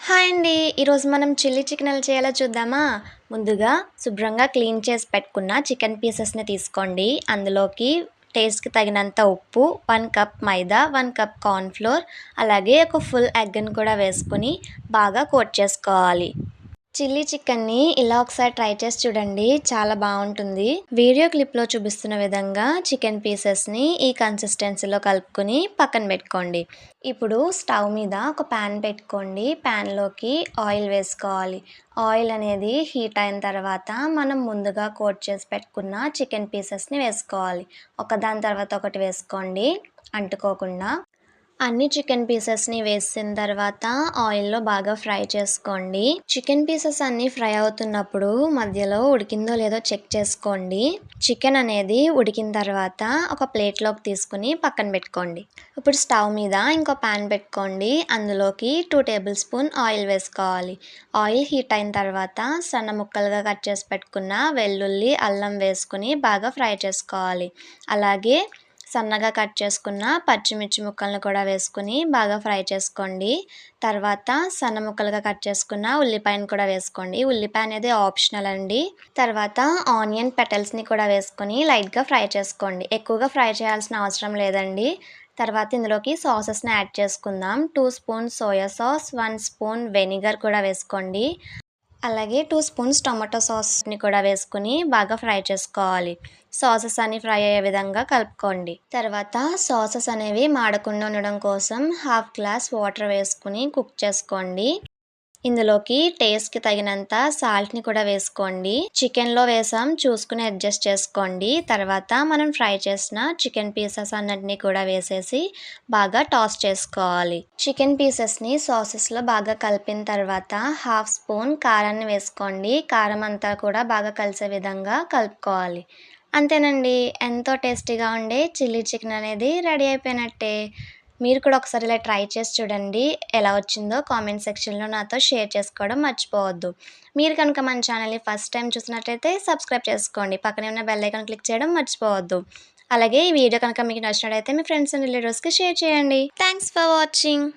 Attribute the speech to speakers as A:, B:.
A: Hi అండి. ఈరోజు మనం చిల్లీ చికెన్ ఎలా చేయాలో చూద్దామా? ముందుగా శుభ్రంగా క్లీన్ చేసి పెట్టుకున్న చికెన్ పీసెస్‌ని తీసుకోండి. అందులోకి టేస్ట్‌కి తగినంత ఉప్పు, 1 కప్ మైదా, 1 కప్ కార్న్ ఫ్లోర్, అలాగే ఒక ఫుల్ ఎగ్‌ని కూడా వేసుకొని బాగా కోట్ చేసుకోవాలి. చిల్లీ చికెన్ని ఇలా ఒకసారి ట్రై చేసి చూడండి. చాలా బావుంటుంది. వీడియో క్లిప్‌లో చూపిస్తున్న విధంగా చికెన్ పీసెస్‌ని ఈ కన్సిస్టెన్సీలో కలుపుకొని పక్కన పెట్టుకోండి. ఇప్పుడు స్టవ్ మీద ఒక పాన్ పెట్టుకోండి. పాన్‌లోకి ఆయిల్ వేసుకోవాలి. ఆయిల్ అనేది హీట్ అయిన తర్వాత మనం ముందుగా కోట్ చేసి పెట్టుకున్న చికెన్ పీసెస్‌ని వేసుకోవాలి. ఒకదాని తర్వాత ఒకటి వేసుకోండి అంటుకోకుండా. అన్ని చికెన్ పీసెస్‌ని వేసిన తర్వాత ఆయిల్‌లో బాగా ఫ్రై చేసుకోండి. చికెన్ పీసెస్ అన్నీ ఫ్రై అవుతున్నప్పుడు మధ్యలో ఉడికిందో లేదో చెక్ చేసుకోండి. చికెన్ అనేది ఉడికిన తర్వాత ఒక ప్లేట్‌లోకి తీసుకొని పక్కన పెట్టుకోండి. ఇప్పుడు స్టవ్ మీద ఇంకో పాన్ పెట్టుకోండి. అందులోకి 2 టేబుల్ స్పూన్ ఆయిల్ వేసుకోవాలి. ఆయిల్ హీట్ అయిన తర్వాత సన్న ముక్కలుగా కట్ చేసి పెట్టుకున్న వెల్లుల్లి, అల్లం వేసుకొని బాగా ఫ్రై చేసుకోవాలి. అలాగే సన్నగా కట్ చేసుకున్న పచ్చిమిర్చి ముక్కలను కూడా వేసుకొని బాగా ఫ్రై చేసుకోండి. తర్వాత సన్న ముక్కలుగా కట్ చేసుకున్న ఉల్లిపాయను కూడా వేసుకోండి. ఉల్లిపాయ అనేది ఆప్షనల్ అండి. తర్వాత ఆనియన్ పెటల్స్‌ని కూడా వేసుకొని లైట్‌గా ఫ్రై చేసుకోండి. ఎక్కువగా ఫ్రై చేయాల్సిన అవసరం లేదండి. తర్వాత ఇందులోకి సాసెస్‌ని యాడ్ చేసుకుందాం. 2 spoons soya sauce, 1 spoon vinegar కూడా వేసుకోండి. అలాగే 2 స్పూన్స్ టొమాటో సాస్‌ని కూడా వేసుకొని బాగా ఫ్రై చేసుకోవాలి. సాసెస్ అన్నీ ఫ్రై అయ్యే విధంగా కలుపుకోండి. తర్వాత సాసెస్ అనేవి మాడకుండా ఉండడం కోసం హాఫ్ గ్లాస్ వాటర్ వేసుకొని కుక్ చేసుకోండి. ఇందులోకి టేస్ట్‌కి తగినంత సాల్ట్‌ని కూడా వేసుకోండి. చికెన్‌లో వేసాం చూసుకొని అడ్జస్ట్ చేసుకోండి. తర్వాత మనం ఫ్రై చేసిన చికెన్ పీసెస్ అన్నిటిని కూడా వేసేసి బాగా టాస్ చేసుకోవాలి. చికెన్ పీసెస్‌ని సాసెస్‌లో బాగా కలిపిన తర్వాత హాఫ్ స్పూన్ కారాన్ని వేసుకోండి. కారం అంతా కూడా బాగా కలిసే విధంగా కలుపుకోవాలి. అంతేనండి. ఎంతో టేస్టీగా ఉండే చిల్లీ చికెన్ అనేది రెడీ అయిపోయినట్టే. మీరు కూడా ఒకసారి ఇలా ట్రై చేసి చూడండి. ఎలా వచ్చిందో కామెంట్ సెక్షన్‌లో నాతో షేర్ చేసుకోవడం మర్చిపోవద్దు. మీరు కనుక మన ఛానల్‌ని ఫస్ట్ టైమ్ చూసినట్లయితే సబ్స్క్రైబ్ చేసుకోండి. పక్కనే ఉన్న బెల్ ఐకాన్ క్లిక్ చేయడం మర్చిపోవద్దు. అలాగే ఈ వీడియో కనుక మీకు నచ్చినట్లయితే మీ ఫ్రెండ్స్ అండ్ రిలేటివ్స్‌కి షేర్ చేయండి. Thanks for watching.